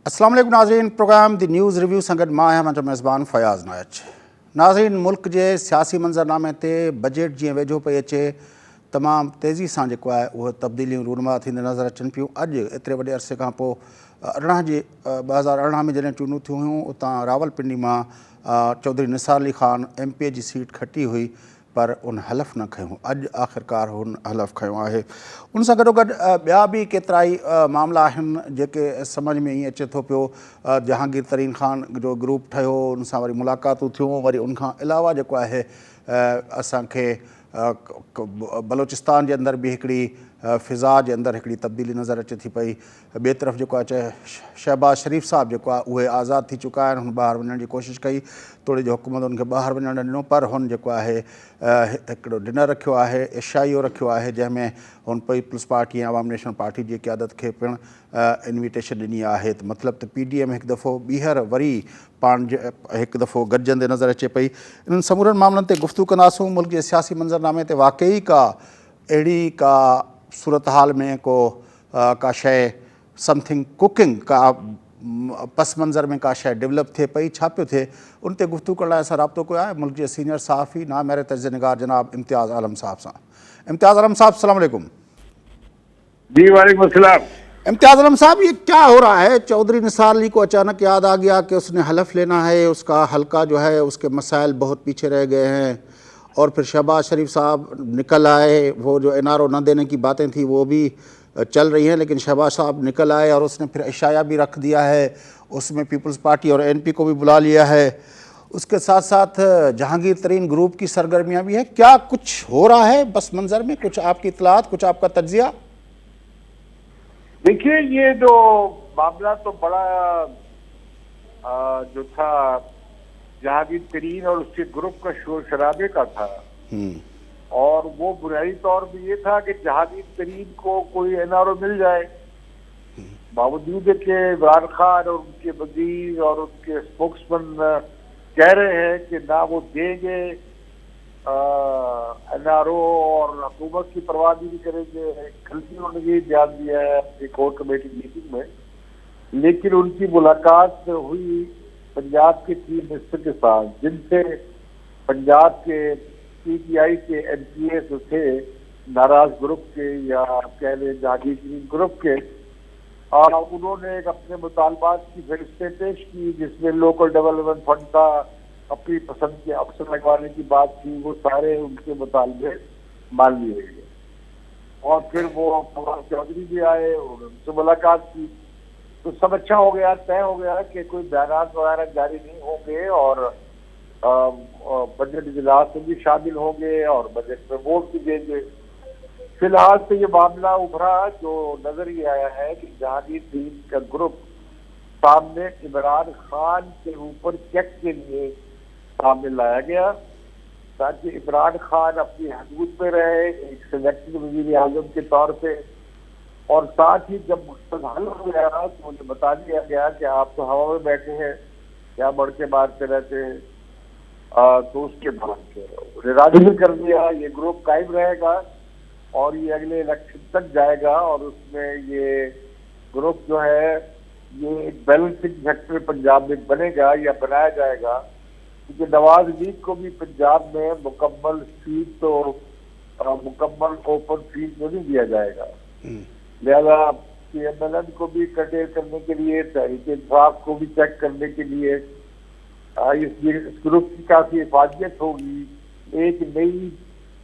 अस्सलाम वालेकुम नाज़रीन। प्रोग्राम द न्यूज़ रिव्यू संगत मां आहियां मुंहिंजो मेज़बान फ़याज़ नायच। नाज़रीन, मुल्क जे सियासी मंज़रनामे ते बजट जीअं वेझो पई अचे तमामु तेज़ी सां जेको आहे उहे तब्दीलियूं रूनमा थींदे नज़र अचनि पियूं। अॼु एतिरे वॾे अरसे खां पोइ 2018 में जॾहिं चूंडूं थियूं हुयूं उतां रावलपिंडी मां चौधरी निसार अली ख़ान MP जी सीट खटी हुई, पर उन हलफ़ न खयूं। अॼु आख़िरकार हुन हलफ़ खयो आहे। उन सां गॾोगॾु ॿिया बि केतिरा ई मामला आहिनि जेके सम्झ में ईअं अचे थो पियो। जहांगीर तरीन ख़ान जो ग्रुप ठहियो, उन सां वरी मुलाक़ातूं थियूं। वरी उनखां अलावा जेको आहे असांखे बलोचिस्तान जे अंदरि बि हिकिड़ी फ़िज़ा जे अंदरि हिकिड़ी तब्दीली नज़र अचे थी पई। ॿिए तरफ़ जेको आहे शहबाज़ शरीफ़ साहब जेको आहे उहे आज़ादु थी चुका आहिनि। हुन ॿाहिरि वञण जी कोशिशि कई, तोड़े जो हुकूमत हुनखे ॿाहिरि वञणु न ॾिनो, पर हुन जेको आहे हिकिड़ो डिनर रखियो आहे, एशियाईओ रखियो आहे, जंहिंमें हुन पीपल्स पार्टी ऐं अवाम नेशनल पार्टी जी क़यादत खे पिणु इन्विटेशन ॾिनी आहे। त मतिलबु त PDM हिकु दफ़ो ॿीहर वरी पाण हिकु दफ़ो गॾिजंदे नज़र अचे पई। इन्हनि समूरनि मामलनि ते गुफ़्तगू कंदासूं। मुल्क जे सियासी मंज़रनामे ते वाक़ई का अहिड़ी का सूरत हाल में का शइ समथिंग कुकिंग, का पस मंज़र में का शइ डेवलप थिए पई, छा पियो थिए, उन ते गुफ़्तगू करण लाइ असां राब्तो कयो आहे मुल्क जे सीनियर सहाफ़ी नामहर तर्ज़ निगार जनाब इम्तियाज़ आलम साहब सां। इम्तियाज़ आलम साहब, अस्सलाम वालेकुम। जी वालेकुम अस्सलाम। इम्तियाज़ आलम साहब, ये क्या हो रहा है? चौधरी निसार अली को अचानक याद आ गया कि उसने हलफ लेना है, उसका हल्का जो है उसके मसाइल बहुत पीछे रह गए हैं, और फिर शहबाज शरीफ साहब निकल आए। वो जो NRO न देने की बातें थी वो भी चल रही हैं, लेकिन शहबाज साहब निकल आए और उसने फिर एशिया भी रख दिया है, उसमें पीपल्स पार्टी और NP को भी बुला लिया है। उसके साथ साथ जहांगीर तरीन ग्रुप की सरगर्मियाँ भी हैं। क्या कुछ हो रहा है बस मंज़र में? कुछ आपकी इतलात, कुछ आपका तज्जिया? देखिए, ये जो मामला तो बड़ा जो था जहांगीर तरीन और उसके ग्रुप का शोर शराबे का था, और वो बुनियादी तौर पे ये था कि जहांगीर तरीन को कोई NRO मिल जाए। बावजूद कि इमरान खान और उनके वजीर और उनके स्पोक्समैन कह रहे हैं कि ना वो देंगे NRO और हुकूमत की परवाह नहीं करेंगे। कल भी उन्होंने ये बयान दिया है अपनी कोर कमेटी मीटिंग में। लेकिन उनकी मुलाकात हुई पंजाब के चीफ मिनिस्टर के साथ, जिनसे पंजाब के PTI के MPs थे, नाराज ग्रुप के या कह लें जहांगीर ग्रुप के। उन्होंने एक अपने मुतालबात की फहरिस्तें पेश की, जिसमें लोकल डेवलपमेंट फंड का अपनी पसंद के अफसर लगवाने की बात थी। वो सारे उनके मुतालबे मान लिए गए, और फिर वो फवाद चौधरी भी आए, उनसे मुलाकात की। तो सब अच्छा हो गया, तय हो गया कि कोई बयान वगैरह जारी नहीं होंगे, और बजट इजलास में भी शामिल होंगे और बजट में वोट भी देंगे। फिलहाल तो ये मामला उभरा, जो नजर ये आया है कि जहांगीर तरीन का ग्रुप सामने इमरान खान के ऊपर चेक के लिए सामने लाया गया, ताकि इमरान खान अपनी हदूद में रहे एक सिलेक्टेड वज़ीर आज़म के तौर पे। और साथ ही जब मकसद हल हो गया तो मुझे बता दिया गया कि आप तो हवा में बैठे हैं, क्या बढ़ के मारते रहते हैं। तो उसके बाद उन्हें राजी भी कर दिया। ये ग्रुप कायम रहेगा और ये अगले इलेक्शन तक जाएगा, और उसमें ये ग्रुप जो है ये एक बैलेंसिंग फैक्टर पंजाब में बनेगा या बनाया जाएगा, क्योंकि नवाज लीग को भी पंजाब में मुकम्मल सीट तो मुकम्मल ओपन सीट में नहीं दिया जाएगा। लिहाजा PMLN को भी कटेल करने के लिए, तहरीक इंसाफ को भी चेक करने के लिए इस ग्रुप की काफी हिफाजत होगी। एक नई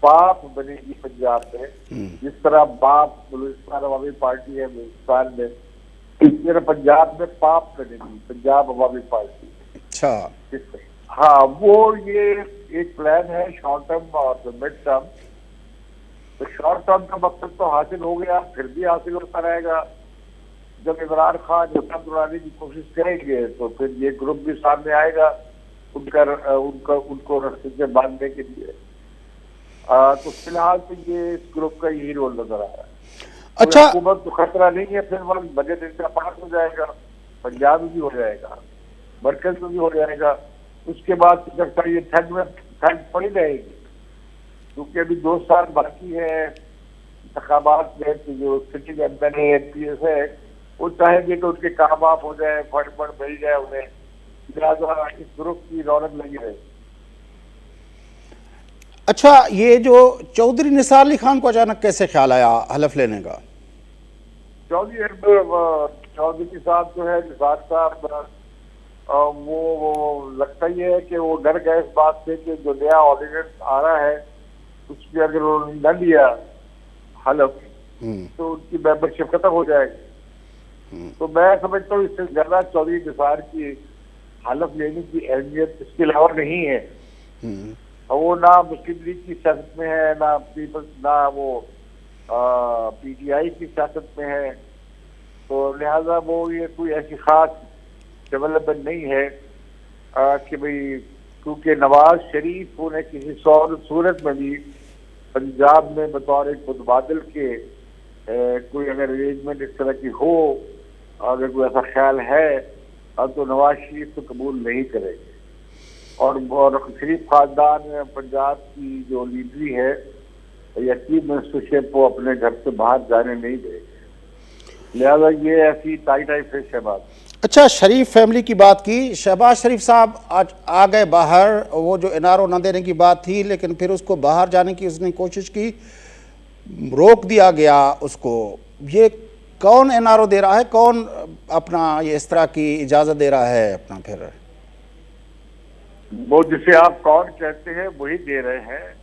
बाप बनेगी पंजाब में, जिस तरह बाप बलूचिस्तान अवामी पार्टी है बलूचिस्तान में, इस तरह पंजाब में पाप बनेगी पंजाब अवामी पार्टी। अच्छा, हाँ, वो ये एक प्लान है शॉर्ट टर्म और मिड टर्म। तो शॉर्ट टर्म का मकसद तो हासिल हो गया, फिर भी हासिल होता रहेगा। जब इमरान खान हुकूमत बनाने की कोशिश करेंगे तो फिर ये ग्रुप भी सामने आएगा उनको रस्ते से बांधने के लिए। तो फिलहाल तो ये इस ग्रुप का यही रोल नजर आ रहा है। अच्छा, हुकूमत को खतरा नहीं है। फिर वक्त बजट इनका पास हो जाएगा, पंजाब में भी हो जाएगा, मरकज में भी हो जाएगा। उसके बाद जब तक ये ठंड पड़ी रहेगी, क्योंकि अभी 2 साल बाकी है इंतखाबात में, जो सिटिंग MLA MPs है वो चाहेंगे कि उनके काम ऑफ हो जाए, फंड फंड मिल जाए उन्हें, लिहाजा इस ग्रुप की रौनक लगी रहे। अच्छा, ये जो चौधरी निसार अली खान को अचानक कैसे ख्याल आया हलफ लेने का? चौधरी साहब जो है, निसार साहब, वो लगता ही है कि वो डर गए इस बात से कि जो नया ऑर्डिनेंस आ रहा है उसमें अगर उन्होंने न लिया हलफ तो उनकी मेंबरशिप खत्म हो जाएगी। तो मैं समझता हूँ इससे ज्यादा चौधरी निसार की हलफ लेने की अहमियत इसके अलावा नहीं है। वो ना मुस्लिम लीग की सियासत में है, ना पीपल्स, ना वो पीटीआई की सियासत में है, तो लिहाजा वो ये कोई ऐसी खास डेवलपमेंट नहीं है कि भाई, क्योंकि नवाज शरीफ उन्हें किसी सूरत में भी पंजाब में बतौर एक मुतबादल के कोई अगर अरेंजमेंट इस तरह की हो, अगर कोई ऐसा ख्याल है तो नवाज शरीफ तो कबूल नहीं करेंगे। और शरीफ खानदान पंजाब की जो लीडरी है या चीफ मिनिस्टरशिप वो अपने घर से बाहर जाने नहीं देंगे, लिहाजा ये ऐसी टाई फिश है बात। अच्छा, शरीफ फैमिली की बात की, शहबाज शरीफ साहब आज आ गए बाहर, वो जो एनआरओ न देने की बात थी लेकिन फिर उसको बाहर जाने की उसने कोशिश की, रोक दिया गया उसको। ये कौन एनआरओ दे रहा है, कौन अपना ये इस तरह की इजाज़त दे रहा है अपना? फिर वो जिसे आप कौन कहते हैं वही दे रहे हैं,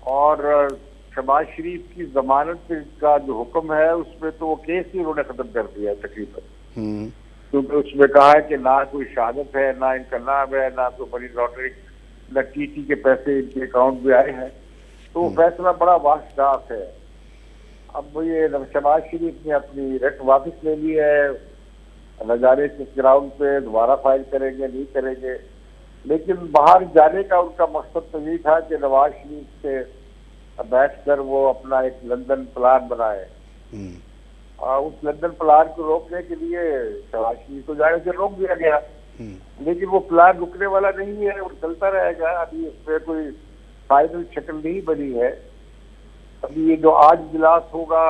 और शहबाज शरीफ की जमानत का जो हुक्म है उसमें तो वो केस ही उन्होंने खत्म कर दिया तकरीबन, क्योंकि उसमें कहा है कि ना कोई शहादत है, ना इनका नाम है, ना तो मनी लॉन्ड्रिंग, न टीटी के पैसे इनके अकाउंट में आए हैं, तो फैसला बड़ा वाशदाफ है। अब ये शहबाज शरीफ ने अपनी रिट वापस ले ली है, नजारे किस ग्राउंड पे दोबारा फाइल करेंगे नहीं करेंगे, लेकिन बाहर जाने का उनका मकसद तो यही था कि नवाज शरीफ से बैठकर वो अपना एक लंदन प्लान बनाए। उस लंदन प्लान को रोकने के लिए शहबाज शरीफ को जाने से रोक दिया गया, लेकिन वो प्लान रुकने वाला नहीं है, वो चलता रहेगा। अभी उसमें कोई फाइनल शक्ल नहीं बनी है। अभी ये जो आज इजलास होगा,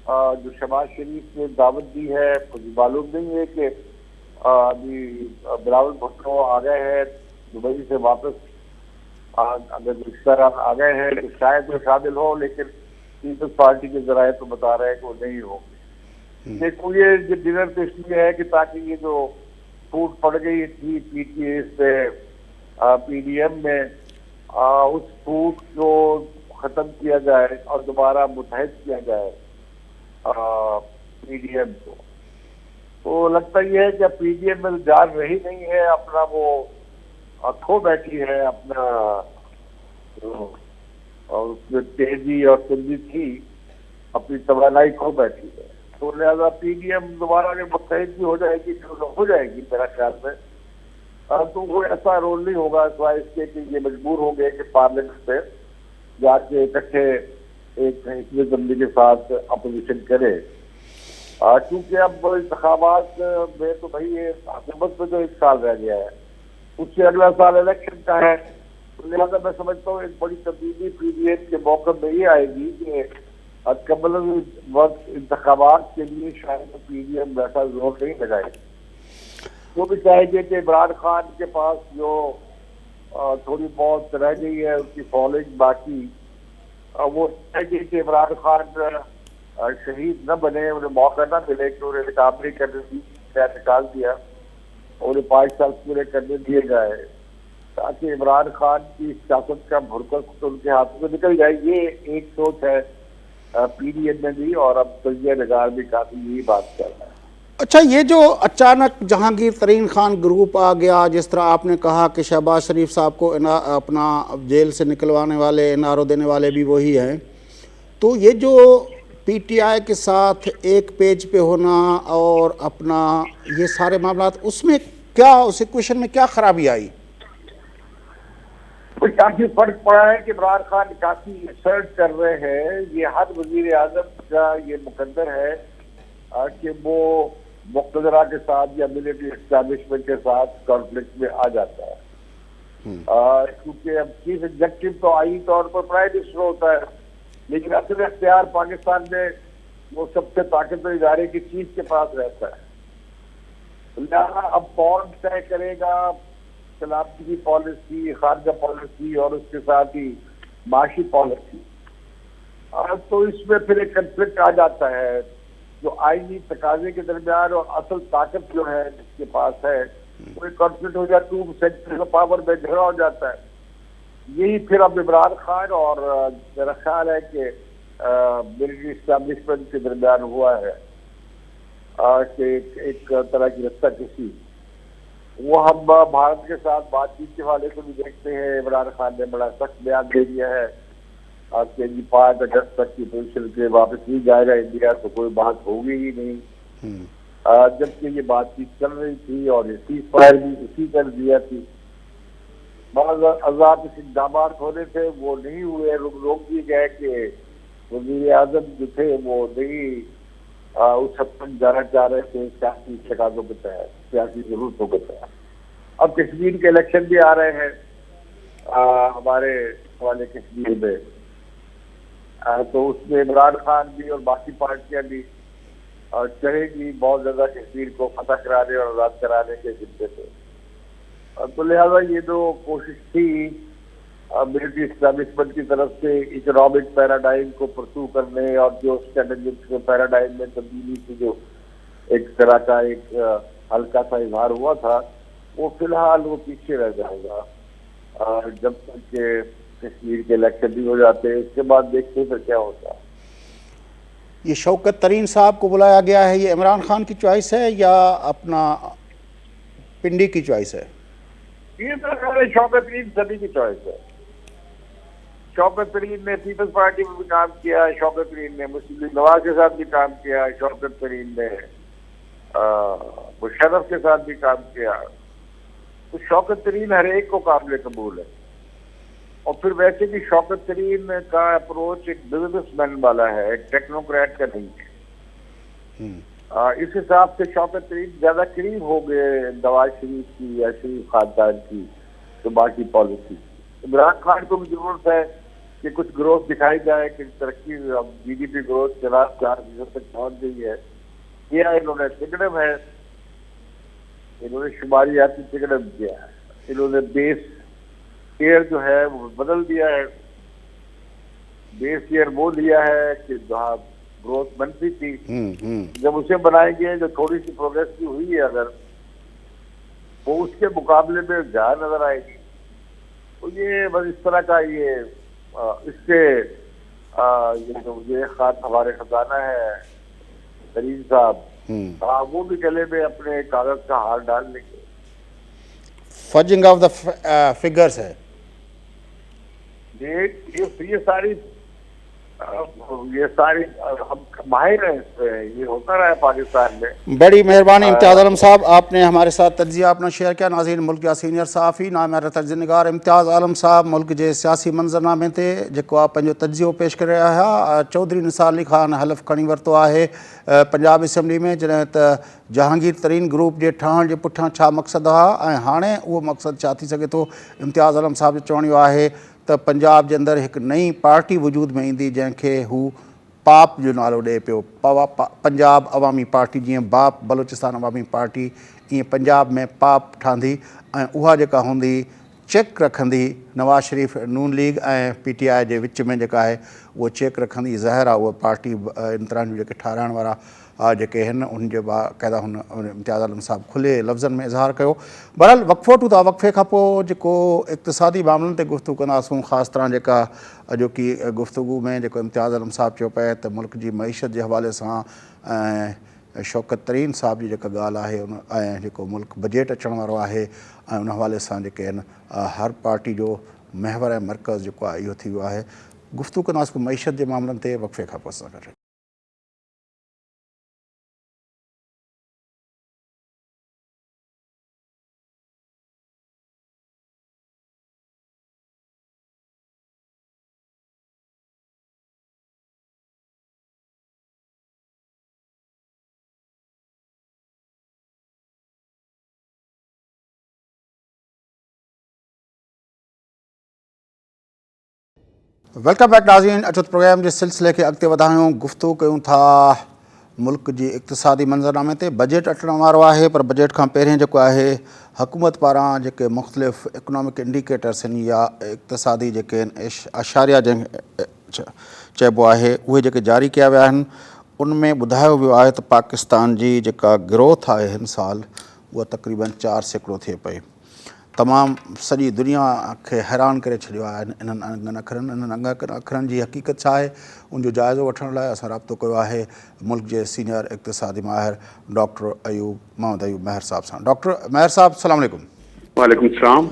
जो शहबाज शरीफ ने दावत दी है, मुझे मालूम नहीं है कि अभी बिलावल भुट्टो आ गए हैं दुबई से वापस, अगर रिश्तेदार आ गए हैं तो शायद वो शामिल हो, लेकिन पीपल्स पार्टी के जराये तो बता रहे हैं कि वो नहीं होंगे। देखो, ये डिनर तो इसलिए है कि ताकि ये जो फूट पड़ गई थी पीटीए से पीडीएम में, उस फूट को खत्म किया जाए और दोबारा मुतहद किया जाए पीडीएम को। तो लगता ही है कि पीडीएम में जान रही नहीं है, अपना वो खो बैठी है अपना, और उसमें तेजी और तेजी थी, अपनी तवानाई खो बैठी है। तो लिहाजा पीडीएम दोबारा अगर मुतहद भी हो जाएगी तो हो जाएगी मेरा ख्याल में, तो वो ऐसा रोल नहीं होगा सिवाय इसके कि ये मजबूर हो गए कि पार्लियामेंट में जाके इकट्ठे एक हिस्से जमने के साथ अपोजिशन करे, क्योंकि अब इंतखाबात में तो भाई ये हुकूमत में तो 1 साल रह गया है, उससे अगला साल इलेक्शन का है। तो लिहाजा मैं समझता हूँ एक बड़ी तब्दीली पीडीएम के मौके में ये आएगी कि कबल वक्त इंतखाबात के लिए शायद पीडीएम वैसा जोर नहीं लगाएगी। वो भी चाहेंगे कि इमरान खान के पास जो थोड़ी बहुत रह गई है उसकी फॉलोइंग बाकी, वो चाहेंगे कि इमरान खान शहीद न बने, उन्हें मौका न मिले कि उन्हें काम नहीं करने दी, निकाल दिया, उन्हें 5 साल पूरे करने दिए जाए, ताकि इमरान खान की सियासत का भुरकस तो उनके हाथों से निकल जाए। ये एक सोच है पीडीएम में भी, और अब तजिया निगार भी काफी यही बात कर रहा है। अच्छा, ये जो अचानक जहांगीर तरीन खान ग्रुप आ गया, जिस तरह आपने कहा कि शहबाज शरीफ साहब को अपना जेल से निकलवाने वाले, एनआरओ देने वाले भी वही हैं, तो ये जो पीटीआई के साथ एक पेज पे होना और अपना ये सारे मामला, उसमें क्या, उस इक्वेशन में क्या खराबी आई? काफी फर्क पड़ा है कि इमरान खान काफी रिसर्च कर रहे हैं। ये हर वजीर आजम का ये मुकद्दर है कि वो मुक़्तदरा के साथ या मिलिट्री एस्टैब्लिशमेंट के साथ कॉन्फ्लिक्ट में आ जाता है, क्योंकि अब चीफ एग्जेक्टिव तो आई तौर पर प्राइम मिनिस्टर होता है, लेकिन असल इख्तियार पाकिस्तान में वो सबसे ताकतवर इदारे की चीफ के पास रहता है। लिहाजा अब कौन तय करेगा सलामती की पॉलिसी, खारजा पॉलिसी और उसके साथ ही माशी पॉलिसी, तो इसमें फिर एक कंफ्लिक्ट आ जाता है जो आईनी तकाजे के दरमियान और असल ताकत जो है जिसके पास है, वो एक कॉन्फ्लिक्ट हो जाता है, 2 सेंटर ऑफ पावर में झगड़ा हो जाता है। यही फिर अब इमरान खान और मेरा ख्याल है कि मिलिट्री इस्टेब्लिशमेंट के दरमियान हुआ है कि एक तरह की रस्ता कशी। वो हम भारत के साथ बातचीत के हवाले से भी देखते हैं, इमरान खान ने बड़ा सख्त बयान दे दिया है कि जी 5 अगस्त तक की पोजिशन के वापस नहीं जाएगा इंडिया, तो कोई बात होगी ही नहीं। जबकि ये बातचीत चल रही थी और ये सीज फायर भी उसी कर दिया थी। आजाद इकदाम होने थे, वो नहीं हुए, रोक दिए गए कि वजीर आजम जो थे वो नहीं उस हद तक जाना चाह रहे थे सियासी तकाजों के तहत, सियासी जरूरतों के तहत। अब कश्मीर के इलेक्शन भी आ रहे हैं हमारे वाले कश्मीर में, तो उसमें इमरान खान भी और बाकी पार्टियां भी चढ़ेगी बहुत ज्यादा कश्मीर को फतह कराने और आजाद कराने के जिम्मे पे। तो लिहाजा ये जो कोशिश थी मिलिट्री इस्टेब्लिशमेंट की तरफ से इकोनॉमिक पैराडाइम को परसू करने और जो स्ट्रेटेजिक पैराडाइम में तब्दीली की जो एक तरह का एक हल्का सा इजहार हुआ था, वो फिलहाल वो पीछे रह जाएगा जब तक के कश्मीर के इलेक्शन भी हो जाते हैं। इसके बाद देखते हैं फिर क्या होता है। ये शौकत तरीन साहब को बुलाया गया है, ये इमरान खान की चॉइस है या अपना पिंडी की चॉइस है? ये तो शौकत तरीन सभी की चॉइस है। शौकत तरीन ने पीपल्स पार्टी में भी काम किया, शौकत तरीन ने मुस्लिम लीग नवाज के साथ भी काम किया, शौकत तरीन ने मुशर्रफ के साथ भी काम किया। तो शौकत तरीन हर एक को काबिल कबूल है। और फिर वैसे भी शौकत तरीन का अप्रोच एक बिजनेसमैन वाला है, एक टेक्नोक्रेट का नहीं है। इस हिसाब से शौकत तरीन ज्यादा करीब हो गए नवाज शरीफ की या शरीफ खानदान की तो बाकी पॉलिसी। इमरान खान को भी जरूरत है कि कुछ ग्रोथ दिखाई जाए कि तरक्की, अब GDP ग्रोथ 4% तक पहुंच गई है। किया इन्होंने टिकड़म है, इन्होंने शुमारियाती टिकड़म किया है, इन्होंने बेस ईयर जो है वो बदल दिया है। बेस ईयर वो लिया है कि जहाँ ग्रोथ बनती थी, जब उसे बनाएंगे जो थोड़ी सी प्रोग्रेस भी हुई है अगर वो उसके मुकाबले में ज्यादा नजर आएगी। तो ये बस इस तरह का ये इससे ये जो ये खास हमारे खजाना है तरीन साहब, वो भी गले में अपने कागज का हार डाल लेंगे। फजिंग ऑफ द फिगर्स है ये सारी हम माहिर हैं इसमें, ये होता रहा है पाकिस्तान में। बड़ी मेहरबानी इम्तियाज़ आलम साहब, आपने हमारे साथ तज्जिया अपना शेयर किया। नाज़रीन, मुल्क जा सीनियर सहाफ़ी नामयार तर्जुनिगार इम्तियाज़ आलम साहब मुल्क के सियासी मंज़रनामे ते जेको आहे पंहिंजो तज्जियो पेश करे रहिया हुआ। चौधरी निसार अली ख़ान हलफ़ खणी वरितो आहे पंजाब असेंबली में, जॾहिं त जहांगीर तरीन ग्रुप जे ठहण जे पुठियां छा मक़सदु हुआ ऐं हाणे उहो मक़सदु छा थी सघे थो। इम्तियाज़ आलम साहब जो चवण इहो आहे त पंजाब जे अंदरि हिकु नई पार्टी वजूद में ईंदी जंहिंखे हू पाप जो नालो ॾिए पियो, पंजाब अवामी पार्टी। जीअं बाप बलोचिस्तान अवामी पार्टी, ईअं पंजाब में पाप ठहंदी ऐं उहा जेका हूंदी चेक रखंदी नवाज़ शरीफ़ नून लीग ऐं PTI जे विच में जेका आहे उहो चेक रखंदी। ज़ाहिर आहे उहा पार्टी इन तरह जूं जेके ठाराइण वारा जेके आहिनि उनजे बाक़ाइदा हुन इम्तियाज़ आलम साहब खुले लफ़्ज़नि में इज़हार कयो। बहरहाल वक़फ़ो वठूं था, वक़फ़े खां पोइ जेको इक़्तिसादी मामलनि ते गुफ़्तगू कंदासूं, ख़ासि तरह जेका अॼोकी गुफ़्तगू में जेको इम्तियाज़ आलम साहब चयो पिए त मुल्क जी मईशत जे हवाले सां ऐं शौकत तरीन साहब जी जेका ॻाल्हि आहे उन ऐं जेको मुल्क बजट अचण वारो आहे ऐं उन हवाले सां जेके आहिनि हर पार्टी जो महवर ऐं मर्कज़ जेको आहे इहो थी वियो आहे। गुफ़्तगू कंदासीं मईशत जे मामलनि ते वक़फ़े खां पोइ सां गॾु। वेलकम बैक नाज़रीन। अचो प्रोग्राम जे सिलसिले खे अॻिते वधायूं, गुफ़्तगू कयूं था मुल्क जी इक़्तिसादी मंज़रनामे ते। बजट अचण वारो आहे, पर बजट खां पहिरियों जेको आहे हुकूमत पारां जेके मुख़्तलिफ़ इकनॉमिक इंडिकेटर्स आहिनि या इक़्तिसादी जेके आहिनि अशारिया जंहिं चइबो आहे, उहे जेके जारी कया विया आहिनि, उनमें ॿुधायो वियो आहे त पाकिस्तान जी जेका ग्रोथ आहे हिन साल उहा तक़रीबन 4% थिए पई। तमामु सॼी दुनिया खे हैरान करे छॾियो आहे इन्हनि अङनि अखरनि। इन्हनि अखरनि जी हक़ीक़त छा आहे, उनजो जाइज़ो वठण लाइ असां राब्तो कयो आहे मुल्क जे सीनियर इक़्तिसादी माहिर डॉक्टर मोहम्मद अयूब महर साहब सां। डॉक्टर महर साहब, अस्सलाम वालेकुम। वालेकुम सलाम।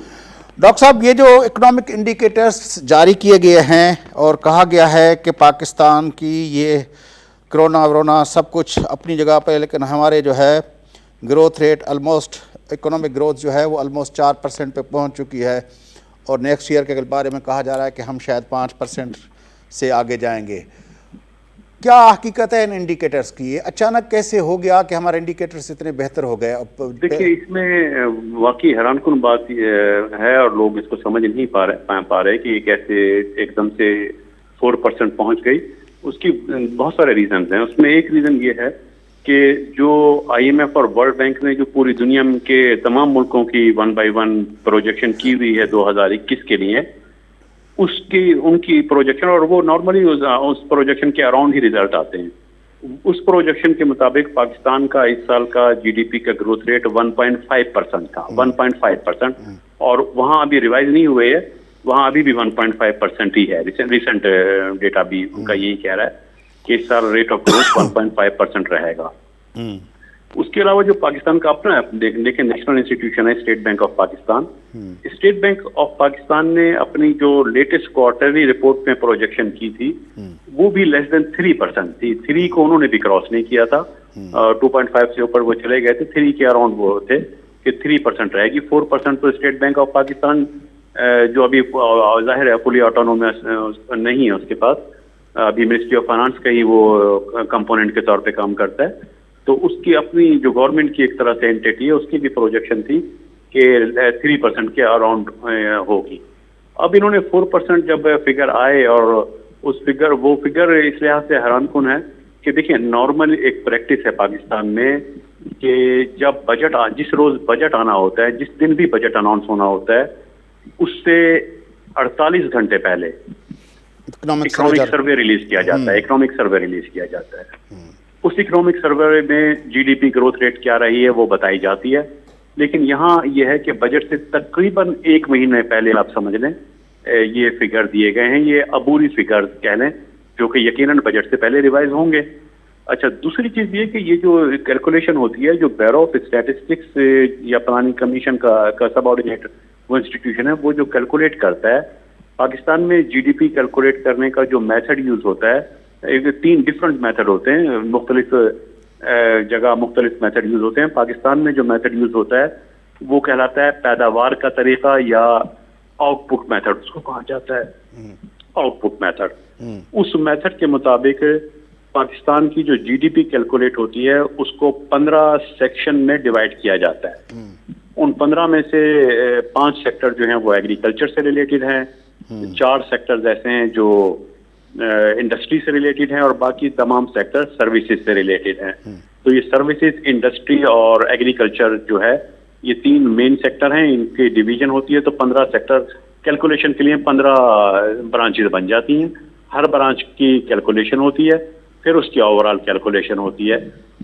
डॉक्टर साहब, ये जो इकनॉमिक इंडिकेटर्स जारी किए गए हैं और कहा गया है कि पाकिस्तान की ये कोरोना वरोना सब कुछ अपनी जगह पर, लेकिन हमारे जो है growth rate almost, economic growth जो है वो ऑलमोस्ट 4% पे पहुंच चुकी है और नेक्स्ट ईयर के बारे में कहा जा रहा है कि हम शायद 5% से आगे जाएंगे। क्या हकीकत है इन इंडिकेटर्स की? ये अचानक कैसे हो गया कि हमारे इंडिकेटर्स इतने बेहतर हो गए? देखिए, इसमें वाकई हैरानकुन बात है और लोग इसको समझ नहीं पा रहे कि ये कैसे एकदम से 4% पहुंच गई। उसकी बहुत सारे रीजन हैं। उसमें एक रीजन ये है कि जो IMF और वर्ल्ड बैंक ने जो पूरी दुनिया के तमाम मुल्कों की 1 by 1 प्रोजेक्शन की हुई है 2021 के लिए, उनकी प्रोजेक्शन, और वो नॉर्मली उस प्रोजेक्शन के अराउंड ही रिजल्ट आते हैं। उस प्रोजेक्शन के मुताबिक पाकिस्तान का इस साल का GDP का ग्रोथ रेट 1.5% था, 1.5%, और वहाँ अभी रिवाइज नहीं हुए है, वहाँ अभी भी 1.5% ही है। रिसेंट डेटा भी उनका यही कह रहा है कि इस साल रेट ऑफ ग्रोथ 1.5% रहेगा। उसके अलावा जो पाकिस्तान का अपना देखिए नेशनल इंस्टीट्यूशन है state bank of Pakistan. State bank of Pakistan ने अपनी जो लेटेस्ट क्वार्टरली रिपोर्ट में प्रोजेक्शन की थी वो भी लेस देन 3% थी। 3 को उन्होंने भी क्रॉस नहीं किया था, 2.5 से ऊपर वो चले गए थे। 3 के अराउंड वो थे कि 3% रहेगी। 4% तो स्टेट बैंक ऑफ पाकिस्तान जो अभी जाहिर है फुली ऑटोनोमस नहीं है, उसके पास अभी मिनिस्ट्री ऑफ फाइनेंस का ही वो कंपोनेंट के तौर पे काम करता है, तो उसकी अपनी जो गवर्नमेंट की एक तरह से एंटिटी है उसकी भी प्रोजेक्शन थी कि 3% के अराउंड होगी। अब इन्होंने 4% जब फिगर आए, और वो फिगर इस लिहाज से हैरानकुन है कि देखिए नॉर्मल एक प्रैक्टिस है पाकिस्तान में कि जब जिस रोज बजट आना होता है, जिस दिन भी बजट अनाउंस होना होता है, उससे 48 घंटे पहले इकोनॉमिक सर्वे रिलीज किया जाता है। इकोनॉमिक सर्वे रिलीज किया जाता है। उस इकोनॉमिक सर्वे में GDP ग्रोथ रेट क्या रही है वो बताई जाती है। लेकिन यहाँ यह है कि बजट से तकरीबन 1 महीने पहले आप समझ लें ये फिगर दिए गए हैं। ये अबूरी फिगर कह लें, जो कि यकीनन बजट से पहले रिवाइज होंगे। अच्छा, दूसरी चीज ये कि ये जो कैलकुलेशन होती है, जो ब्यूरो ऑफ स्टैटिस्टिक्स या प्लानिंग कमीशन का सबऑर्डिनेट वो इंस्टीट्यूशन है, वो जो कैलकुलेट करता है पाकिस्तान में GDP कैलकुलेट करने का जो मेथड यूज होता है, 3 डिफरेंट मेथड होते हैं, मुख्तलिफ जगह मुख्तलिफ मेथड यूज होते हैं। पाकिस्तान में जो मेथड यूज होता है वो कहलाता है पैदावार का तरीका या आउटपुट मेथड, उसको कहा जाता है आउटपुट मेथड। उस मेथड के मुताबिक पाकिस्तान की जो GDP कैलकुलेट होती है उसको 15 सेक्शन में डिवाइड किया जाता है। उन 15 में से 5 सेक्टर जो हैं वो एग्रीकल्चर से रिलेटेड हैं, 4 सेक्टर्स ऐसे हैं जो इंडस्ट्री से रिलेटेड हैं, और बाकी तमाम सेक्टर सर्विसेज से रिलेटेड हैं। तो ये सर्विसेज, इंडस्ट्री और एग्रीकल्चर जो है, ये 3 मेन सेक्टर हैं, इनकी डिवीजन होती है। तो 15 सेक्टर कैलकुलेशन के लिए 15 ब्रांचेज बन जाती हैं। हर ब्रांच की कैलकुलेशन होती है, फिर उसकी ओवरऑल कैलकुलेशन होती है।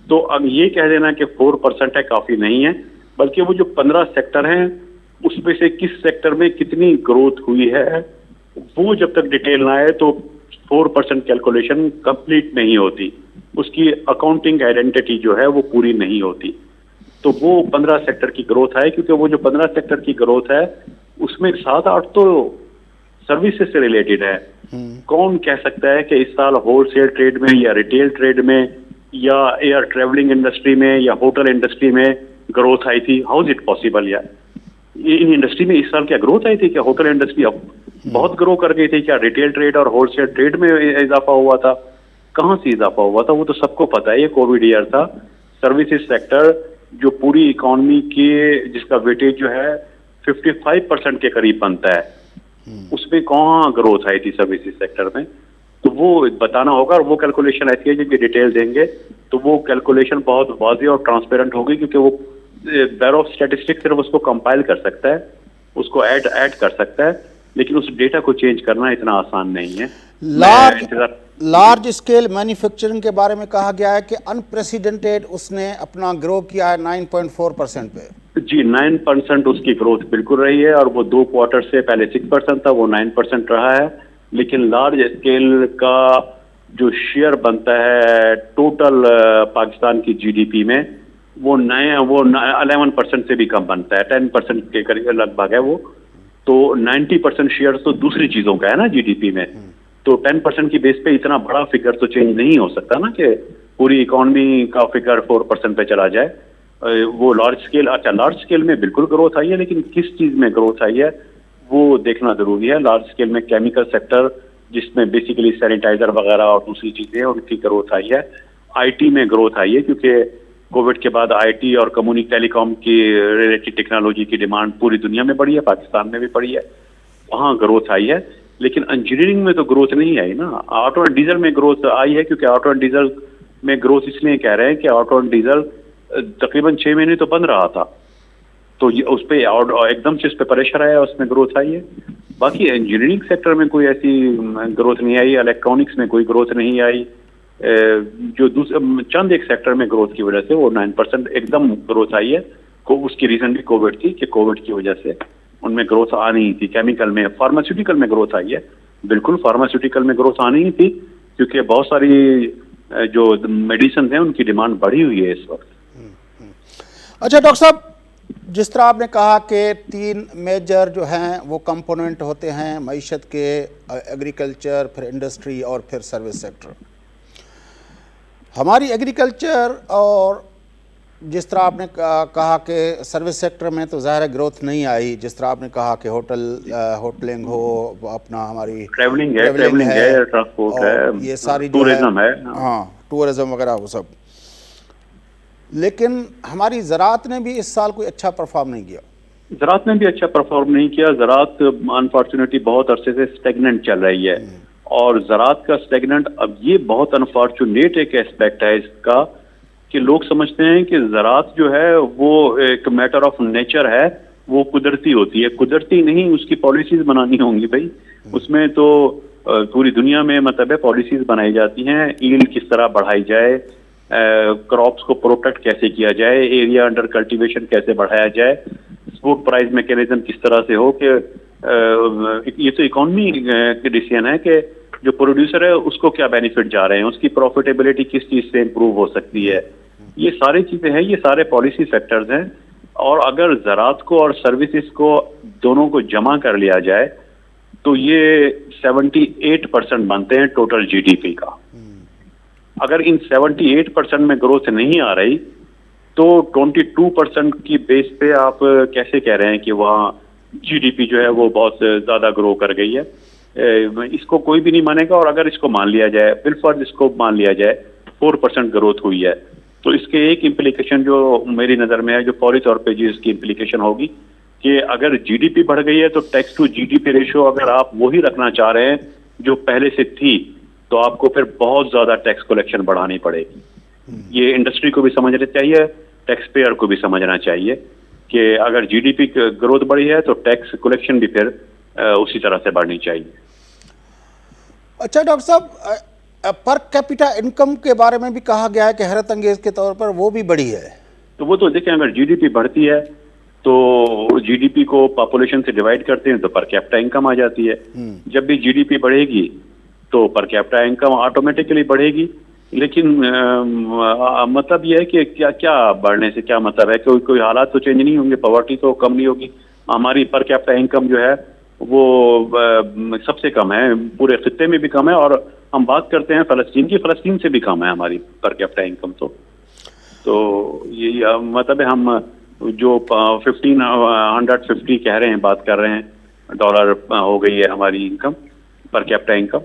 तो अब ये कह देना कि 4% है काफी नहीं है, बल्कि वो जो 15 सेक्टर हैं उसमें से किस सेक्टर में कितनी ग्रोथ हुई है वो जब तक डिटेल ना आए तो 4% कैलकुलेशन कंप्लीट नहीं होती, उसकी अकाउंटिंग आइडेंटिटी जो है वो पूरी नहीं होती। तो वो 15 सेक्टर की ग्रोथ है, क्योंकि वो जो 15 सेक्टर की ग्रोथ है उसमें 7-8 तो सर्विसेज से रिलेटेड है। कौन कह सकता है कि इस साल होलसेल ट्रेड में या रिटेल ट्रेड में या एयर ट्रेवलिंग इंडस्ट्री में या होटल इंडस्ट्री में ग्रोथ आई थी? हाउ इज इट पॉसिबल यार? इन इंडस्ट्री में इस साल क्या ग्रोथ आई थी? क्या होटल इंडस्ट्री अब बहुत ग्रो कर गई थी? क्या रिटेल ट्रेड और होलसेल ट्रेड में इजाफा हुआ था? कहाँ से इजाफा हुआ था? वो तो सबको पता है, ये कोविड ईयर था। सर्विसेज सेक्टर जो पूरी इकोनॉमी के जिसका वेटेज जो है 55% के करीब बनता है, उसमें कहाँ ग्रोथ आई थी सर्विसेज सेक्टर में, तो वो बताना होगा। और वो कैलकुलेशन ऐसी है जिनकी डिटेल देंगे तो वो कैलकुलेशन बहुत वाज़ेह और ट्रांसपेरेंट होगी, क्योंकि वो ब्यूरो ऑफ स्टैटिस्टिक्स सिर्फ उसको कंपाइल कर सकता है, उसको ऐड कर सकता है, लेकिन उस डेटा को चेंज करना इतना आसान नहीं है। लार्ज स्केल मैन्युफैक्चरिंग के बारे में कहा गया है कि अनप्रेसिडेंटेड उसने अपना ग्रो किया है 9.4% पे। जी 9% उसकी ग्रोथ बिल्कुल रही है, और वो 2 क्वार्टर से पहले 6% था, वो 9% रहा है। लेकिन लार्ज स्केल का जो शेयर बनता है टोटल पाकिस्तान की जीडीपी में, वो 11% से भी कम बनता है, 10% के करीब लगभग है वो। तो 90% शेयर तो दूसरी चीज़ों का है ना जीडीपी में, तो 10% की बेस पे इतना बड़ा फिगर तो चेंज नहीं हो सकता ना कि पूरी इकोनॉमी का फिगर 4% पे चला जाए। वो लार्ज स्केल में बिल्कुल ग्रोथ आई है, लेकिन किस चीज़ में ग्रोथ आई है वो देखना जरूरी है। लार्ज स्केल में केमिकल सेक्टर, जिसमें बेसिकली सैनिटाइजर वगैरह और दूसरी चीज़ें, उनकी ग्रोथ आई है। आईटी में ग्रोथ आई है, क्योंकि कोविड के बाद आईटी और टेलीकॉम की रिलेटेड टेक्नोलॉजी की डिमांड पूरी दुनिया में बढ़ी है, पाकिस्तान में भी बढ़ी है, वहाँ ग्रोथ आई है। लेकिन इंजीनियरिंग में तो ग्रोथ नहीं आई ना। ऑटो एंड डीजल में ग्रोथ आई है, क्योंकि ऑटो एंड डीजल में ग्रोथ इसलिए कह रहे हैं कि ऑटो एंड डीजल तकरीबन 6 महीने तो बंद रहा था, तो ये उस पर एकदम से उस पर प्रेशर आया, उसमें ग्रोथ आई है। बाकी इंजीनियरिंग सेक्टर में कोई ऐसी ग्रोथ नहीं आई, इलेक्ट्रॉनिक्स में कोई ग्रोथ नहीं आई। जो चंद एक सेक्टर में ग्रोथ की वजह से वो 9% एकदम ग्रोथ आई है। उसकी रीजन भी कोविड थी, कि कोविड की वजह से उनमें ग्रोथ आ नहीं थी। केमिकल में, फार्मास्यूटिकल में ग्रोथ आई है, बिल्कुल फार्मास्यूटिकल में ग्रोथ आ नहीं थी, क्योंकि बहुत सारी जो मेडिसिन हैं उनकी डिमांड बढ़ी हुई है इस वक्त। अच्छा डॉक्टर साहब, जिस तरह आपने कहा कि 3 मेजर जो हैं वो कंपोनेंट होते हैं मईशत के, एग्रीकल्चर, फिर इंडस्ट्री और फिर सर्विस सेक्टर। हमारी एग्रीकल्चर और जिस तरह आपने कहा कि सर्विस सेक्टर में तो ज़ाहिर ग्रोथ नहीं आई, जिस तरह आपने कहा कि होटलिंग हो, अपना हमारी ट्रैवलिंग है, ट्रांसपोर्ट है, ये सारी टूरिज्म है, हाँ टूरिज्म वगैरह वो सब। लेकिन हमारी ज़राअत ने भी इस साल कोई अच्छा परफॉर्म नहीं किया। ज़राअत ने भी अच्छा परफॉर्म नहीं किया। ज़राअत अनफॉर्चुनेटली बहुत अरसे से स्टेगनेंट चल रही है, और ज़राअत का स्टेगनेंट, अब ये बहुत अनफॉर्चुनेट एक एस्पेक्ट है इसका, कि लोग समझते हैं कि ज़राअत जो है वो एक मैटर ऑफ नेचर है, वो कुदरती होती है। कुदरती नहीं, उसकी पॉलिसीज बनानी होंगी भाई। उसमें तो पूरी दुनिया में मतलब है पॉलिसीज बनाई जाती हैं, ईल्ड किस तरह बढ़ाई जाए, क्रॉप्स को प्रोटेक्ट कैसे किया जाए, एरिया अंडर कल्टीवेशन कैसे बढ़ाया जाए, सपोर्ट प्राइस मैकेनिज्म किस तरह से हो कि ये तो इकोनॉमी की डिसीजन है कि जो प्रोड्यूसर है उसको क्या बेनिफिट जा रहे हैं, उसकी प्रॉफिटेबिलिटी किस चीज़ से इम्प्रूव हो सकती है। ये सारी चीज़ें हैं, ये सारे पॉलिसी फैक्टर्स हैं। और अगर ज़राअत को और सर्विसेज को दोनों को जमा कर लिया जाए तो ये 78% बनते हैं टोटल जीडीपी का। अगर इन 78% में ग्रोथ नहीं आ रही तो 22% की बेस पे आप कैसे कह रहे हैं कि वहाँ जीडीपी जो है वो बहुत ज़्यादा ग्रो कर गई है? इसको कोई भी नहीं मानेगा। और अगर इसको मान लिया जाए, बिलफर्ज इसको मान लिया जाए 4% ग्रोथ हुई है, तो इसके एक इम्प्लीकेशन जो मेरी नज़र में है, जो फौरी तौर पे जी इसकी इम्प्लीकेशन होगी कि अगर जीडीपी बढ़ गई है तो टैक्स टू जीडीपी रेशियो अगर आप वही रखना चाह रहे हैं जो पहले से थी, तो आपको फिर बहुत ज़्यादा टैक्स कलेक्शन बढ़ानी पड़ेगी। ये इंडस्ट्री को भी समझना चाहिए, टैक्स पेयर को भी समझना चाहिए कि अगर जीडीपी ग्रोथ बढ़ी है तो टैक्स कलेक्शन भी फिर उसी तरह से बढ़नी चाहिए। अच्छा डॉक्टर साहब, पर कैपिटा इनकम के बारे में भी कहा गया है कि हैरत अंगेज के तौर पर वो भी बढ़ी है। तो वो तो देखें, अगर जीडीपी बढ़ती है तो जीडीपी को पॉपुलेशन से डिवाइड करते हैं तो पर कैपिटा इनकम आ जाती है। जब भी जीडीपी बढ़ेगी तो पर कैपिटा इनकम ऑटोमेटिकली बढ़ेगी। लेकिन मतलब यह है कि क्या क्या बढ़ने से क्या मतलब है, कोई हालात तो चेंज नहीं होंगे, पॉवर्टी तो कम नहीं होगी। हमारी पर कैपिटा इनकम जो है वो सबसे कम है, पूरे खित्ते में भी कम है। और हम बात करते हैं फ़लस्तीन की, फ़लस्तीन से भी कम है हमारी पर कैपिटा इनकम। तो ये मतलब है हम जो 1550 कह रहे हैं, बात कर रहे हैं डॉलर हो गई है हमारी इनकम, पर कैपिटा इनकम।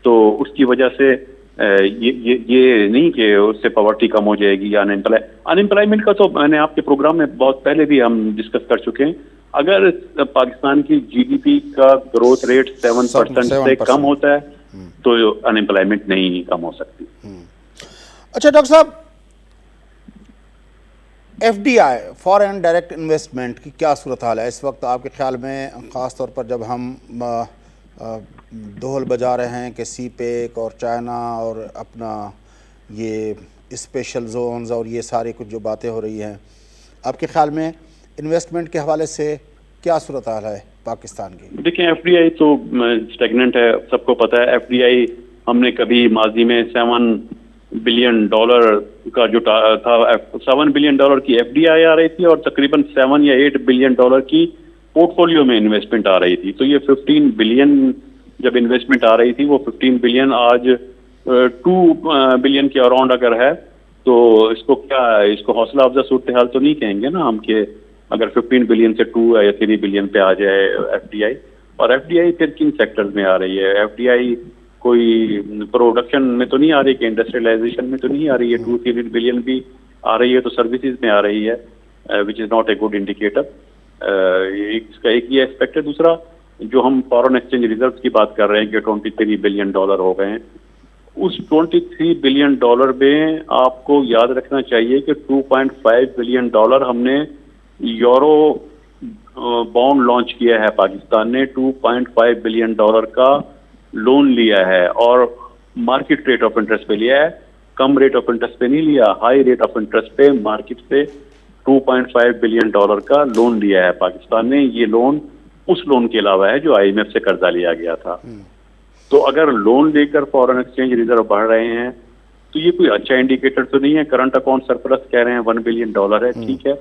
तो उसकी वजह से ये नहीं कि उससे पॉवर्टी कम हो जाएगी या अनएम्प्लॉयमेंट का तो मैंने आपके प्रोग्राम में बहुत पहले भी हम डिस्कस कर चुके हैं। अगर पाकिस्तान की जीडीपी का ग्रोथ रेट 7% से 7% कम होता है तो अनएम्प्लॉयमेंट नहीं कम हो सकती। अच्छा डॉक्टर साहब, एफडीआई फॉरेन डायरेक्ट इन्वेस्टमेंट की क्या सूरत हाल है इस वक्त आपके ख्याल में, ख़ास तौर पर जब हम दोहल बजा रहे हैं कि सीपेक और चाइना और अपना ये स्पेशल जोन्स और ये सारी कुछ जो बातें हो रही हैं, आपके ख्याल में इन्वेस्टमेंट के हवाले से क्या सूरत हाल है पाकिस्तान की? देखिए एफडीआई तो स्टेगनेंट है, सबको पता है। एफडीआई हमने कभी माजी में $7 बिलियन का जो था, $7 बिलियन की एफडीआई आ रही थी और तकरीबन 7 या 8 बिलियन डॉलर की पोर्टफोलियो में इन्वेस्टमेंट आ रही थी। तो ये 15 बिलियन जब इन्वेस्टमेंट आ रही थी, वो 15 बिलियन आज 2 बिलियन के अराउंड अगर है तो इसको हौसला अफजा सूरत हाल तो नहीं कहेंगे ना हम, कि अगर 15 बिलियन से 2 या 3 बिलियन पे आ जाए एफडीआई। और एफडीआई फिर किन सेक्टर्स में आ रही है? एफडीआई कोई प्रोडक्शन में तो नहीं आ रही, कि इंडस्ट्रियलाइजेशन में तो नहीं आ रही है। 2-3 बिलियन भी आ रही है तो सर्विसेज में आ रही है, which is not a good indicator. इसका एक ये एस्पेक्ट है। दूसरा, जो हम फॉरेन एक्सचेंज रिजर्व की बात कर रहे हैं कि $23 बिलियन हो गए हैं, उस $23 बिलियन में आपको याद रखना चाहिए कि $2.5 बिलियन हमने यूरो बॉन्ड लॉन्च किया है। पाकिस्तान ने $2.5 बिलियन का लोन लिया है और मार्केट रेट ऑफ इंटरेस्ट पे लिया है, कम रेट ऑफ इंटरेस्ट पे नहीं लिया, हाई रेट ऑफ इंटरेस्ट पे मार्केट से $2.5 बिलियन का लोन लिया है पाकिस्तान ने। ये लोन उस लोन के अलावा है जो आईएमएफ से कर्जा लिया गया था। तो अगर लोन लेकर फॉरेन एक्सचेंज रिजर्व बढ़ रहे हैं तो ये कोई अच्छा इंडिकेटर तो नहीं है। करंट अकाउंट सरप्लस कह रहे हैं $1 बिलियन है, ठीक है,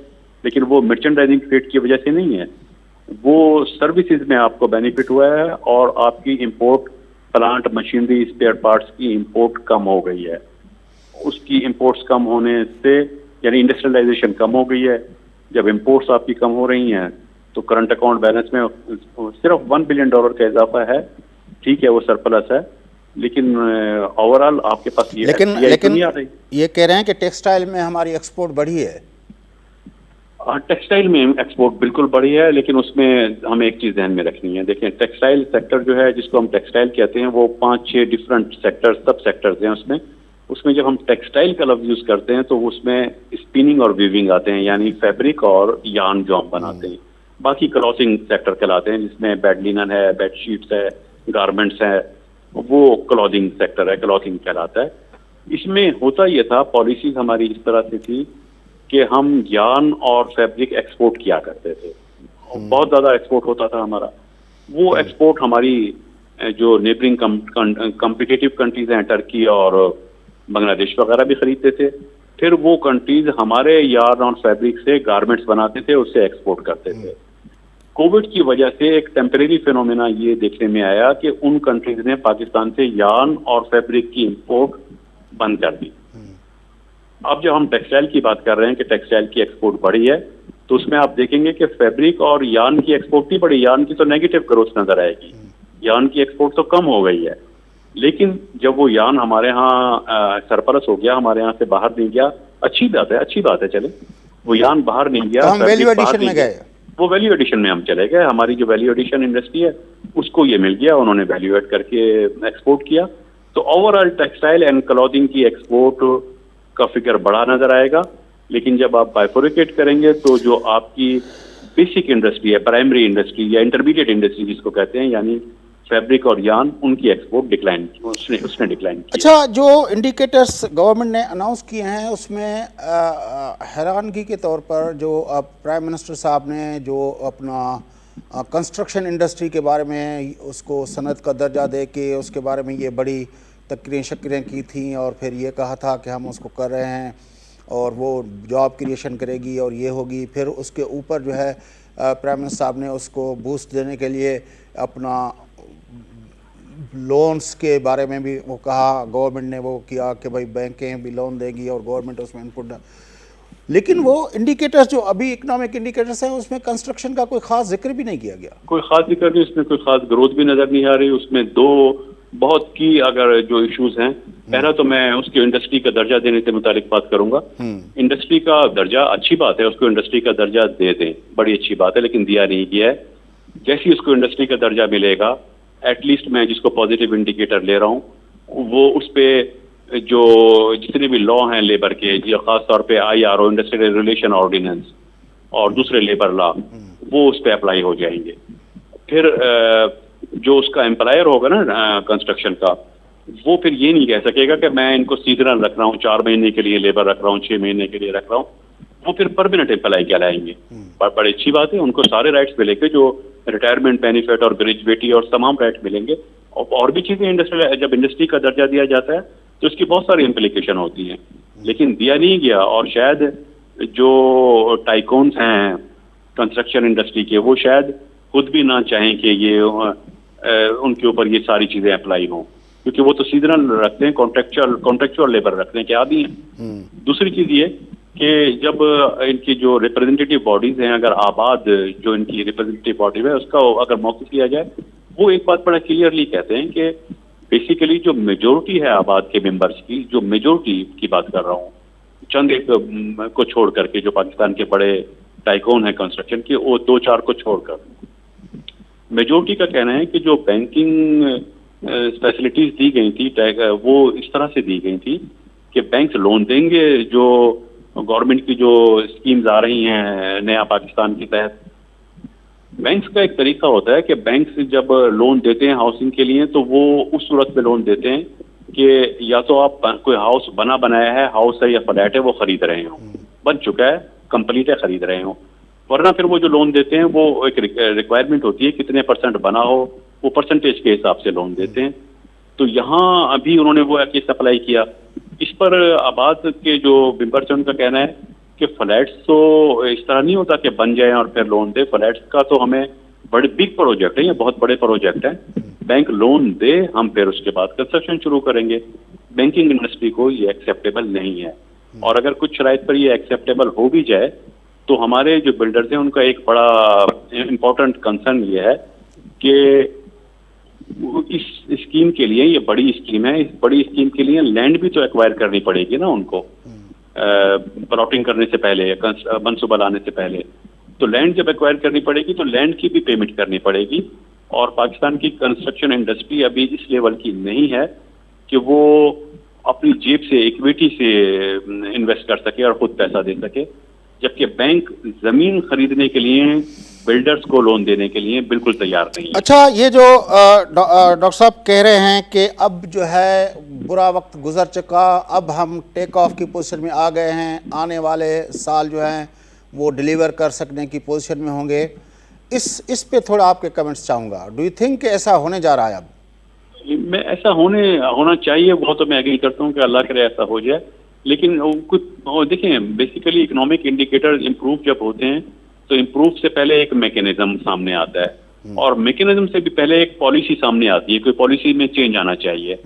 लेकिन वो मर्चेंडाइजिंग ट्रेड की वजह से नहीं है, वो सर्विसेज में आपको बेनिफिट हुआ है और आपकी import, plant, machinery, spare parts की इंपोर्ट कम हो गई है। उसकी इंपोर्ट्स कम होने से यानी इंडस्ट्रियलाइजेशन कम हो गई है। जब इंपोर्ट्स आपकी कम हो रही हैं तो करंट अकाउंट बैलेंस में सिर्फ $1 बिलियन का इजाफा है, ठीक है, वो सरप्लस है, लेकिन ओवरऑल आपके पास ये लेकिन नहीं आ रही। ये कह रहे हैं कि टेक्सटाइल में हमारी एक्सपोर्ट बढ़ी है। टेक्सटाइल में एक्सपोर्ट बिल्कुल बढ़ी है, लेकिन उसमें हमें एक चीज़ ध्यान में रखनी है। देखिए टेक्सटाइल सेक्टर जो है, जिसको हम टेक्सटाइल कहते हैं, वो 5-6 डिफरेंट सेक्टर्स, सब सेक्टर्स हैं उसमें जब हम टेक्सटाइल का लफ्ज़ यूज़ करते हैं तो उसमें स्पिनिंग और वीविंग आते हैं, यानी फैब्रिक और यार्न जो हम बनाते हैं। बाकी क्लॉथिंग सेक्टर कहलाते हैं, जिसमें बेड लिनन है, बेड शीट्स है, गारमेंट्स है, वो क्लॉथिंग सेक्टर है, क्लॉथिंग कहलाता है। इसमें होता ये था, पॉलिसीज हमारी इस तरह से थी कि हम यार्न और फैब्रिक एक्सपोर्ट किया करते थे, बहुत ज़्यादा एक्सपोर्ट होता था हमारा। वो एक्सपोर्ट हमारी जो नेबरिंग कॉम्पिटिटिव कंट्रीज हैं, टर्की और बांग्लादेश वगैरह भी खरीदते थे। फिर वो कंट्रीज हमारे यार्न और फैब्रिक से गारमेंट्स बनाते थे, उससे एक्सपोर्ट करते थे। कोविड की वजह से एक टेम्परेरी फिनोमेना ये देखने में आया कि उन कंट्रीज ने पाकिस्तान से यार्न और फैब्रिक की इंपोर्ट बंद कर दी। अब जब हम टेक्सटाइल की बात कर रहे हैं कि टेक्सटाइल की एक्सपोर्ट बढ़ी है, तो उसमें आप देखेंगे कि फैब्रिक और यार्न की एक्सपोर्ट नहीं बढ़ी, यार्न की तो नेगेटिव ग्रोथ नजर आएगी, यार्न की एक्सपोर्ट तो कम हो गई है। लेकिन जब वो यार्न हमारे यहाँ सरप्लस हो गया, हमारे यहाँ से बाहर नहीं गया, अच्छी बात है, चले, वो यार्न बाहर नहीं गया, तो हम वैल्यू एडिशन में गए, वो वैल्यू एडिशन में हम चले गए। हमारी जो वैल्यू एडिशन इंडस्ट्री है उसको ये मिल गया, उन्होंने वैल्यू एड करके एक्सपोर्ट किया। तो ओवरऑल टेक्सटाइल एंड क्लॉथिंग की एक्सपोर्ट का फिगर बड़ा नजर आएगा। लेकिन जब आप बाइफोरिकेट करेंगे तो जो आपकी बेसिक इंडस्ट्री है, प्राइमरी इंडस्ट्री या इंटरमीडिएट इंडस्ट्री जिसको कहते हैं, यानी फैब्रिक और यार्न, उनकी एक्सपोर्ट डिक्लाइन, उसने डिक्लाइन किया। अच्छा, जो इंडिकेटर्स गवर्नमेंट ने अनाउंस किए हैं उसमें हैरानगी के तौर पर जो अब प्राइम मिनिस्टर साहब ने जो अपना कंस्ट्रक्शन इंडस्ट्री के बारे में उसको सनद का दर्जा दे के उसके बारे में ये बड़ी तकरीरें की थी और फिर ये कहा था कि हम उसको कर रहे हैं और वो जॉब क्रिएशन करेगी और ये होगी। फिर उसके ऊपर जो है प्राइम मिनिस्टर साहब ने उसको बूस्ट देने के लिए अपना लोन्स के बारे में भी वो कहा, गवर्नमेंट ने वो किया कि भाई बैंकें भी लोन देगी और गवर्नमेंट उसमें इनपुट। लेकिन वो इंडिकेटर्स जो अभी इकोनॉमिक इंडिकेटर्स हैं उसमें कंस्ट्रक्शन का कोई खास जिक्र भी नहीं किया गया, कोई खास जिक्र नहीं, उसमें कोई खास ग्रोथ भी नजर नहीं आ रही। उसमें दो बहुत की अगर जो इश्यूज हैं, पहला तो मैं उसके इंडस्ट्री का दर्जा देने से मुतालिक बात करूंगा। इंडस्ट्री का दर्जा अच्छी बात है, उसको इंडस्ट्री का दर्जा दे दें, बड़ी अच्छी बात है, लेकिन दिया नहीं गया है। जैसे ही उसको इंडस्ट्री का दर्जा मिलेगा, एटलीस्ट मैं जिसको पॉजिटिव इंडिकेटर ले रहा हूँ वो उस पर जो जितने भी लॉ हैं लेबर के, जो खासतौर पे IRO इंडस्ट्रियल रिलेशन ऑर्डिनेंस और दूसरे लेबर लॉ, वो उस पर अप्लाई हो जाएंगे। फिर जो उसका एम्प्लॉयर होगा ना कंस्ट्रक्शन का, वो फिर ये नहीं कह सकेगा कि मैं इनको सीजनल रख रहा हूँ, 4 महीने के लिए लेबर रख रहा हूँ, 6 महीने के लिए रख रहा हूँ। वो फिर परमानेंट एम्प्लॉय कहलाएंगे। बड़ी अच्छी बात है, उनको सारे राइट्स मिलेंगे, जो रिटायरमेंट बेनिफिट और ग्रेजुएटी और तमाम राइट मिलेंगे। और भी चीजें इंडस्ट्रियल, जब इंडस्ट्री का दर्जा दिया जाता है तो उसकी बहुत सारी इम्प्लीकेशन होती हैं, लेकिन दिया नहीं गया। और शायद जो टाइकोन्स हैं कंस्ट्रक्शन इंडस्ट्री के, वो शायद खुद भी ना चाहें कि ये उनके ऊपर ये सारी चीजें अप्लाई हों, क्योंकि वो तो सीजनल रखते हैं, कॉन्ट्रेक्चुअल लेबर रखते हैं, क्या आदि हैं। दूसरी चीज ये कि जब इनकी जो रिप्रेजेंटेटिव बॉडीज हैं, अगर आबाद जो इनकी रिप्रेजेंटेटिव बॉडी है उसका अगर मौक़िफ़ लिया जाए, वो एक बात बड़ा क्लियरली कहते हैं कि बेसिकली जो मेजोरिटी है आबाद के मेंबर्स की, जो मेजोरिटी की बात कर रहा हूँ, चंद एक को छोड़ करके, जो पाकिस्तान के बड़े टाइकोन है कंस्ट्रक्शन के, वो 2-4 को छोड़कर मेजोरिटी का कहना है कि जो बैंकिंग फैसिलिटीज दी गई थी वो इस तरह से दी गई थी कि बैंक लोन देंगे, जो गवर्नमेंट की जो स्कीम्स आ रही हैं नया पाकिस्तान के तहत। बैंक्स का एक तरीका होता है कि बैंक्स जब लोन देते हैं हाउसिंग के लिए, तो वो उस सूरत में लोन देते हैं कि या तो आप कोई हाउस बनाया है, हाउस है या फ्लैट है, वो खरीद रहे हो, बन चुका है, कंप्लीट है, खरीद रहे हो, वरना फिर वो जो लोन देते हैं वो एक रिक्वायरमेंट होती है कितने % बना हो, वो परसेंटेज के हिसाब से लोन देते हैं। तो यहाँ अभी उन्होंने वो केस अप्लाई किया। इस पर आबाद के जो मेंबर्स हैं उनका कहना है कि फ्लैट्स तो इस तरह नहीं होता कि बन जाए और फिर लोन दे। फ्लैट्स का तो हमें बड़े बिग प्रोजेक्ट है, ये बहुत बड़े प्रोजेक्ट हैं, बैंक लोन दे, हम फिर उसके बाद कंस्ट्रक्शन शुरू करेंगे। बैंकिंग इंडस्ट्री को ये एक्सेप्टेबल नहीं है, और अगर कुछ शराइत पर ये एक्सेप्टेबल हो भी जाए तो हमारे जो बिल्डर्स हैं उनका एक बड़ा इम्पोर्टेंट कंसर्न ये है कि इस स्कीम के लिए, ये बड़ी स्कीम है, इस बड़ी स्कीम के लिए लैंड भी तो एक्वायर करनी पड़ेगी ना उनको, प्लॉटिंग करने से पहले, मनसूबा लाने से पहले। तो लैंड जब एक्वायर करनी पड़ेगी तो लैंड की भी पेमेंट करनी पड़ेगी, और पाकिस्तान की कंस्ट्रक्शन इंडस्ट्री अभी इस लेवल की नहीं है कि वो अपनी जेब से, इक्विटी से इन्वेस्ट कर सके और खुद पैसा दे सके, जबकि बैंक जमीन खरीदने के लिए, बिल्डर्स को लोन देने के लिए बिल्कुल तैयार नहीं है। अच्छा, ये जो डॉक्टर साहब कह रहे हैं कि अब जो है बुरा वक्त गुजर चुका, अब हम टेक ऑफ की पोजीशन में आ गए हैं, आने वाले साल जो हैं वो डिलीवर कर सकने की पोजीशन में होंगे, इस पे थोड़ा आपके कमेंट्स चाहूँगा। डू यू थिंक ऐसा होने जा रहा है? अब मैं ऐसा होना चाहिए, वो तो मैं एग्री करता हूँ कि अल्लाह करे ऐसा हो जाए, लेकिन कुछ देखें, बेसिकली इकोनॉमिक इंडिकेटर इम्प्रूव जब होते हैं तो इम्प्रूव से पहले एक मैकेनिज्म सामने आता है, और मैकेनिज्म से भी पहले एक पॉलिसी सामने आती है, कोई पॉलिसी में चेंज आना चाहिए।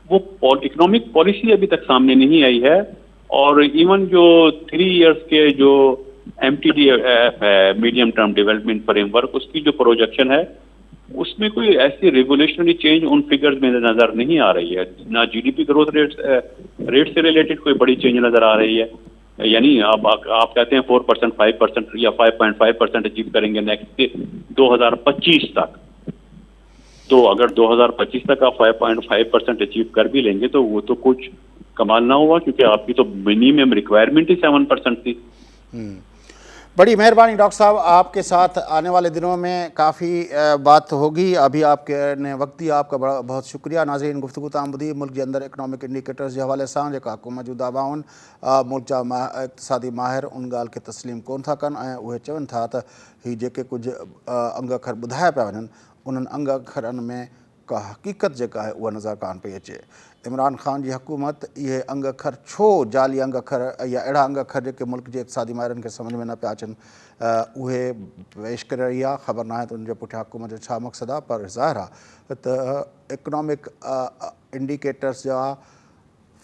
वो इकोनॉमिक पॉलिसी अभी तक सामने नहीं आई है, और इवन जो 3 इयर्स के जो MTDF है, मीडियम टर्म डेवलपमेंट फ्रेमवर्क, उसकी जो प्रोजेक्शन है उसमें कोई ऐसी रेवोल्यूशनरी चेंज उन फिगर्स में नजर नहीं आ रही है। ना GDP ग्रोथ रेट से रिलेटेड कोई बड़ी चेंज नजर आ रही है, यानी आप कहते हैं 4%, 5% या 5.5% अचीव करेंगे नेक्स्ट 2025 तक। तो अगर 2025 तक आप 5.5% अचीव कर भी लेंगे तो वो तो कुछ कमाल ना हुआ, क्योंकि आपकी तो मिनिमम रिक्वायरमेंट ही 7% थी। बड़ी मेहरबानी डॉक्टर साहब, आपके साथ आने वाले दिनों में काफ़ी बात होगी। अभी आपके ने वक्त दिया, आपका बड़ा बहुत शुक्रिया। नाज़रीन, गुफ्तगू तामदी मुल्क के अंदर इकनॉमिक इंडिकेटर्स के हवाले सां जेका को मौजूदा आवाउन मुल्क जा इक़्तिसादी माहिर उन ॻाल्हि खे तस्लीम कोन था कनि, ऐं उहे चवनि था त ही जेके कुझु अंग अखर ॿुधाया पिया वञनि, उन्हनि अंग अखरनि में का हक़ीक़त जेका आहे उहा नज़र कान पई अचे। इमरान ख़ान जी हुकूमत इहे अंग अखर छो, जाली अंग अखर या अहिड़ा अंग अखर जेके मुल्क जे इक़्तिसादी माहिरनि खे सम्झ में न पिया अचनि, उहे पेश करे रही आहे। ख़बर न आहे त उनजे पुठियां हुकूमत जो छा मक़सदु आहे, पर ज़ाहिर आहे त इकनॉमिक इंडिकेटर्स जा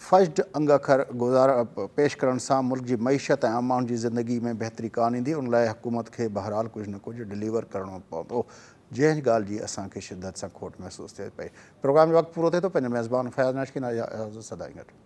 फज्ड अंग अखर गुज़ारा पेश करण सां मुल्क जी मईशत ऐं आम माण्हुनि जी ज़िंदगी में बहितरी कान ईंदी। उन लाइ हुकूमत खे बहरहाल कुझु न कुझु डिलीवर करिणो पवंदो, जंहिं ॻाल्हि जी असांखे शिदत सां खोट महसूस थिए पई। प्रोग्राम जो वक़्तु पूरो थिए थो। पंहिंजे मेज़बान फयाज़ नाशकिन सदाईं गॾु।